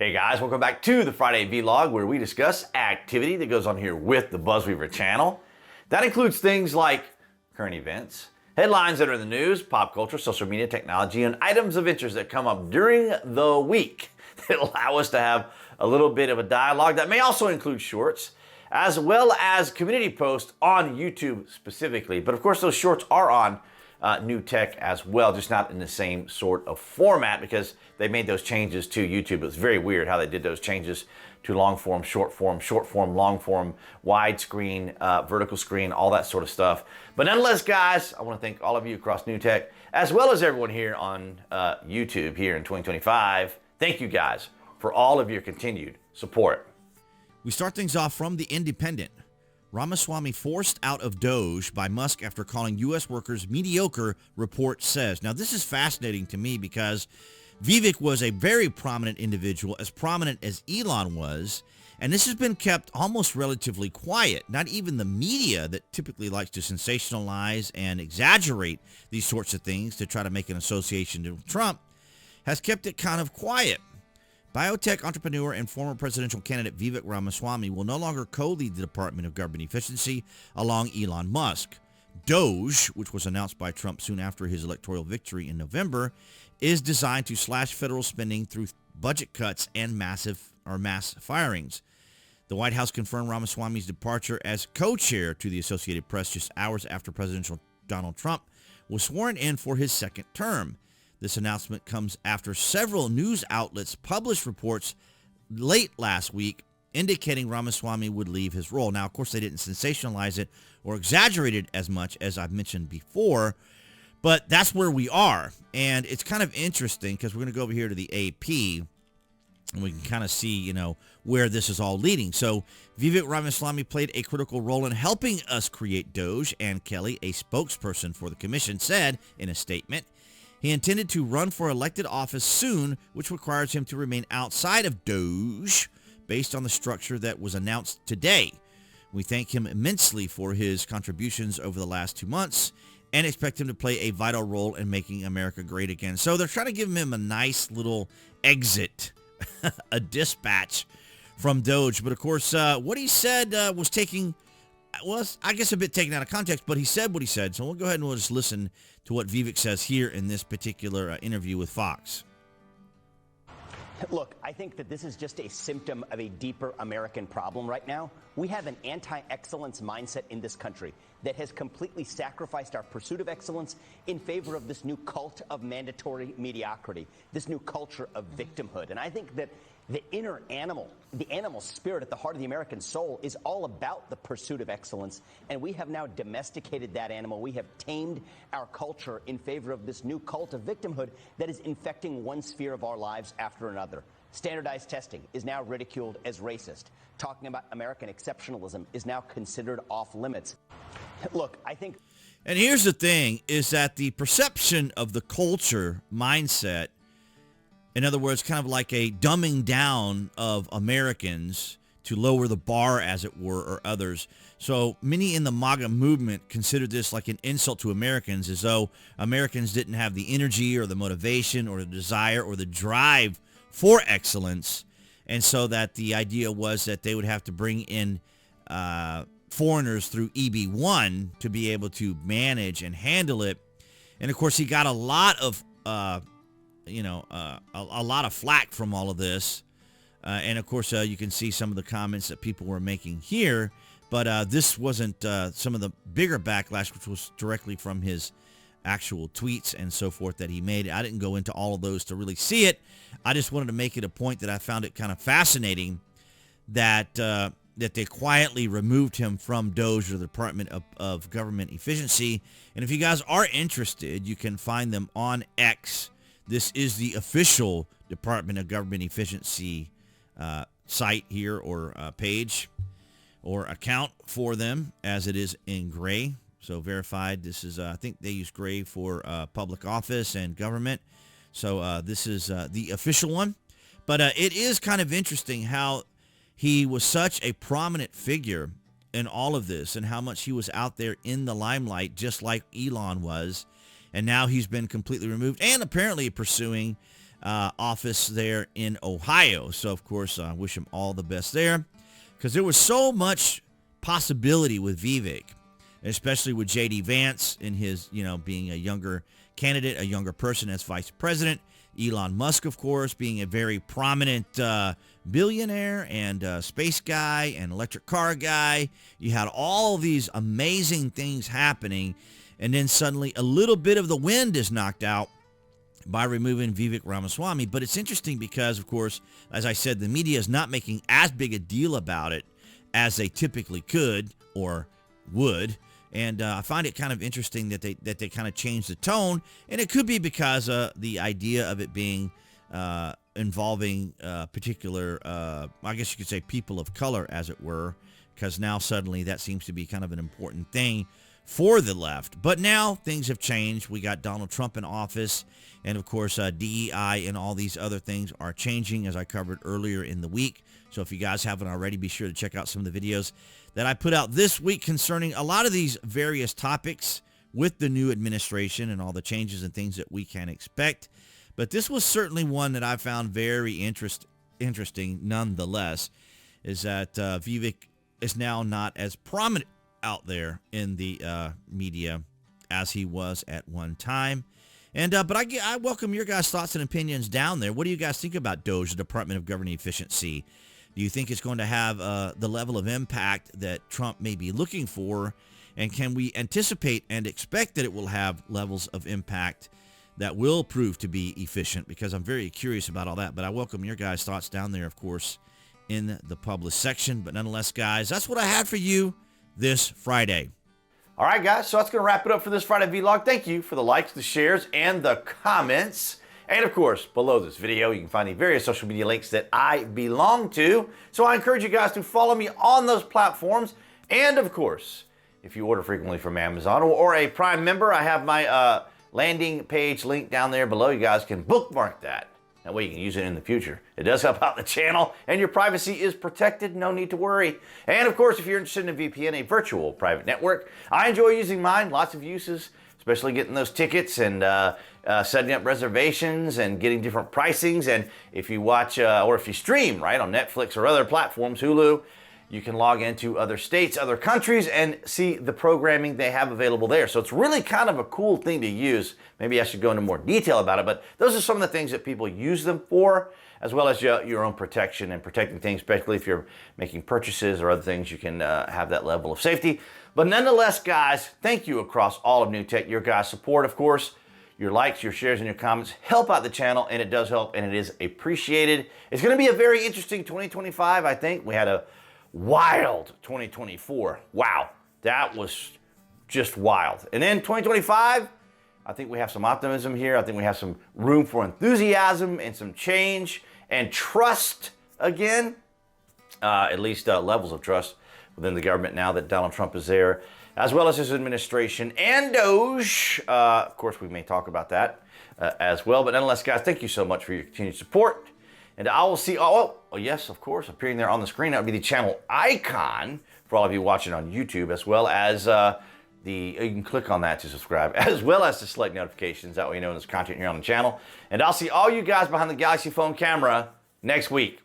Hey guys, welcome back to the Friday Vlog, where we discuss activity that goes on here with the BuzWeaver channel. That includes things like current events, headlines that are in the news, pop culture, social media, technology, and items of interest that come up during the week that allow us to have a little bit of a dialogue. That may also include shorts, as well as community posts on YouTube specifically. But of course, those shorts are on new tech as well, just not in the same sort of format because they made those changes to YouTube. It was very weird how they did those changes to long form, short form, long form, widescreen, vertical screen, all that sort of stuff. But nonetheless, guys, I want to thank all of you across New Tech, as well as everyone here on YouTube here in 2025. Thank you guys for all of your continued support. We start things off from The Independent. Ramaswamy forced out of DOGE by Musk after calling U.S. workers mediocre, report says. Now, this is fascinating to me because Vivek was a very prominent individual, as prominent as Elon was, and this has been kept almost relatively quiet. Not even the media that typically likes to sensationalize and exaggerate these sorts of things to try to make an association to Trump has kept it kind of quiet. Biotech entrepreneur and former presidential candidate Vivek Ramaswamy will no longer co-lead the Department of Government Efficiency along Elon Musk. DOGE, which was announced by Trump soon after his electoral victory in November, is designed to slash federal spending through budget cuts and mass firings. The White House confirmed Ramaswamy's departure as co-chair to the Associated Press just hours after President Donald Trump was sworn in for his second term. This announcement comes after several news outlets published reports late last week indicating Ramaswamy would leave his role. Now, of course, they didn't sensationalize it or exaggerate it as much as I've mentioned before, but that's where we are. And it's kind of interesting because we're going to go over here to the AP and we can kind of see, where this is all leading. So Vivek Ramaswamy played a critical role in helping us create DOGE, and Kelly, a spokesperson for the commission, said in a statement, he intended to run for elected office soon, which requires him to remain outside of DOGE based on the structure that was announced today. We thank him immensely for his contributions over the last 2 months and expect him to play a vital role in making America great again. So they're trying to give him a nice little exit, a dispatch from DOGE. But of course, what he said was I guess a bit taken out of context, but he said what he said. So we'll go ahead and we'll just listen to what Vivek says here in this particular interview with Fox. Look, I think that this is just a symptom of a deeper American problem right now. We have an anti-excellence mindset in this country that has completely sacrificed our pursuit of excellence in favor of this new cult of mandatory mediocrity, this new culture of victimhood. And I think that the inner animal, the animal spirit at the heart of the American soul is all about the pursuit of excellence. And we have now domesticated that animal. We have tamed our culture in favor of this new cult of victimhood that is infecting one sphere of our lives after another. Standardized testing is now ridiculed as racist. Talking about American exceptionalism is now considered off limits. Look, I think... And here's the thing, is that the perception of the culture mindset, in other words, kind of like a dumbing down of Americans to lower the bar, as it were, or others. So many in the MAGA movement consider this like an insult to Americans, as though Americans didn't have the energy or the motivation or the desire or the drive for excellence. And so that the idea was that they would have to bring in foreigners through EB1 to be able to manage and handle it. And of course, he got a lot of a lot of flack from all of this. And of course, you can see some of the comments that people were making here. But this wasn't some of the bigger backlash, which was directly from his actual tweets and so forth that he made. I didn't go into all of those to really see it. I just wanted to make it a point that I found it kind of fascinating that that they quietly removed him from DOGE, or the Department of Government Efficiency. And if you guys are interested, you can find them on X. This is the official Department of Government Efficiency site here, or page, or account for them, as it is in gray. So verified. This is, I think they use gray for public office and government. So this is the official one. But it is kind of interesting how he was such a prominent figure in all of this, and how much he was out there in the limelight, just like Elon was. And now he's been completely removed, and apparently pursuing office there in Ohio. So, of course, I wish him all the best there, because there was so much possibility with Vivek, especially with J.D. Vance in his, being a younger candidate, a younger person as vice president. Elon Musk, of course, being a very prominent billionaire and space guy and electric car guy. You had all these amazing things happening, and then suddenly a little bit of the wind is knocked out by removing Vivek Ramaswamy. But it's interesting because, of course, as I said, the media is not making as big a deal about it as they typically could or would. And I find it kind of interesting that they kind of changed the tone, and it could be because the idea of it being involving particular, I guess you could say, people of color, as it were, because now suddenly that seems to be kind of an important thing for the left. But now things have changed. We got Donald Trump in office, and of course DEI and all these other things are changing, as I covered earlier in the week. So if you guys haven't already, be sure to check out some of the videos that I put out this week concerning a lot of these various topics with the new administration and all the changes and things that we can expect. But this was certainly one that I found very interesting nonetheless, is that Vivek is now not as prominent out there in the media as he was at one time. And but I welcome your guys' thoughts and opinions down there. What do you guys think about DOGE, the Department of Government Efficiency? Do you think it's going to have the level of impact that Trump may be looking for? And can we anticipate and expect that it will have levels of impact that will prove to be efficient? Because I'm very curious about all that. But I welcome your guys' thoughts down there, of course, in the published section. But nonetheless, guys, that's what I had for you this Friday. All right, guys, so that's going to wrap it up for this Friday vlog. Thank you for the likes, the shares, and the comments. And of course, below this video, you can find the various social media links that I belong to. So I encourage you guys to follow me on those platforms. And of course, if you order frequently from Amazon or a Prime member, I have my landing page link down there below. You guys can bookmark that. That way you can use it in the future. It does help out the channel, and your privacy is protected. No need to worry. And of course, if you're interested in a VPN, a virtual private network, I enjoy using mine. Lots of uses, especially getting those tickets and setting up reservations and getting different pricings. And if you watch or if you stream, right, on Netflix or other platforms, Hulu, you can log into other states, other countries, and see the programming they have available there. So it's really kind of a cool thing to use. Maybe I should go into more detail about it, but those are some of the things that people use them for, as well as your own protection and protecting things, especially if you're making purchases or other things, you can have that level of safety. But nonetheless, guys, thank you across all of New Tech. Your guys' support, of course, your likes, your shares, and your comments help out the channel, and it does help, and it is appreciated. It's going to be a very interesting 2025, I think. We had a wild 2024. Wow, that was just wild. And then 2025, I think we have some optimism here. I think we have some room for enthusiasm and some change and trust again, at least levels of trust within the government now that Donald Trump is there, as well as his administration and DOGE. Of course, we may talk about that as well. But nonetheless, guys, thank you so much for your continued support. And I will see, oh, yes, of course, appearing there on the screen, that would be the channel icon for all of you watching on YouTube, as well as you can click on that to subscribe, as well as to select notifications. That way you know there's content here on the channel. And I'll see all you guys behind the Galaxy phone camera next week.